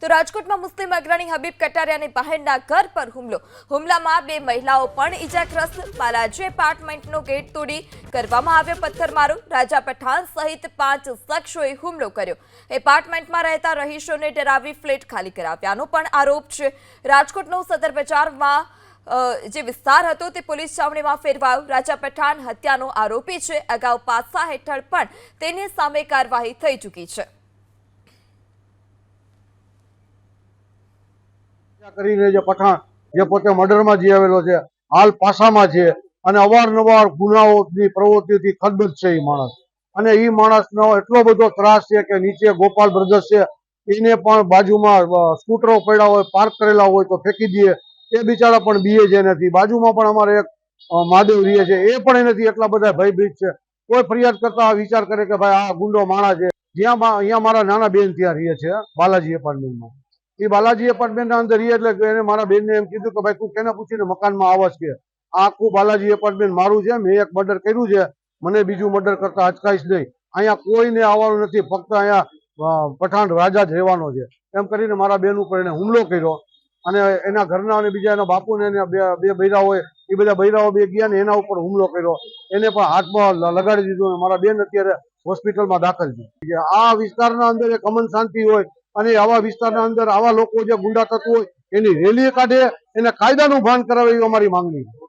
તો રાજકોટમાં મુસ્લિમ અગ્રણી હબીબ કટારિયાની બહેનના ઘર પર હુમલામાં 2 મહિલાઓ પણ ઈજાગ્રસ્ત। બાલાજી એપાર્ટમેન્ટનો ગેટ તોડી કરવામાં આવ્યો પથ્થરમારો। રાજા પઠાણ સહિત 5 શખ્સોએ હુમલો કર્યો। એપાર્ટમેન્ટમાં રહેતા રહીશોને ડરાવી ફ્લેટ ખાલી કરાવ્યાનો પણ આરોપ છે। રાજકોટનો સદર બજારમાં જે વિસ્તાર હતો તે પોલીસ છાવણીમાં ફેરવાયો। રાજા પઠાણ હત્યાનો આરોપી છે। અગાઉ પાસા હેઠળ પણ તેની સામે કાર્યવાહી થઈ ચૂકી છે। કરીને જે પઠાણ જે પોતે મર્ડરમાં જી આવેલો છે, હાલ પાસામાં છે અને અવારનવાર ગુનાઓની પ્રવૃત્તિથી ખદબદ છે એ માણસ। અને એ માણસનો એટલો બધો ત્રાસ છે કે નીચે ગોપાલ બ્રધર્સ છે એને પણ બાજુમાં સ્કૂટરો પડ્યા હોય, પાર્ક કરેલા હોય તો ફેંકી દે। એ બિચારા પણ બીએ છે નથી। બાજુમાં પણ અમારે એક મહાદેવ રહે છે, એ પણ એનાથી એટલા બધા ભયભીત છે। કોઈ ફરિયાદ કરતા વિચાર કરે કે ભાઈ આ ગુંડો માણસ છે। જ્યાં અહીંયા મારા નાના બેન ત્યાં રહે છે બાલાજી એપાર્ટમેન્ટમાં। એ બાલાજી એપાર્ટમેન્ટના અંદર રહે એટલે એને મારા બેનને એમ કીધું કે ભાઈ તું કેને પૂછીને મકાનમાં આવસ કે આ આખું બાલાજી એપાર્ટમેન્ટ મારું છે, મેં એક મર્ડર કર્યું છે, મને બીજું મર્ડર કરતા અચકાઈશ નહીં। અહીંયા કોઈને આવવાનું નથી, ફક્ત અહીંયા પઠાણ રાજા જ રહેવાનો છે એમ કરીને મારા બેન ઉપર એને હુમલો કર્યો। અને એના ઘરના અને બીજા એના બાપુને બે બૈરા હોય એ બધા બૈરાઓ બે ગયા ને એના ઉપર હુમલો કર્યો। એને પણ હાથમાં લગાડી દીધું અને મારા બેન અત્યારે હોસ્પિટલમાં દાખલ છે। આ વિસ્તારના અંદર એક અમન શાંતિ હોય અને આવા વિસ્તારના અંદર આવા લોકો જે ગુંડા તત્વો હોય એની રેલી કાઢે, એને કાયદાનું ભાન કરાવે એવી અમારી માંગણી છે।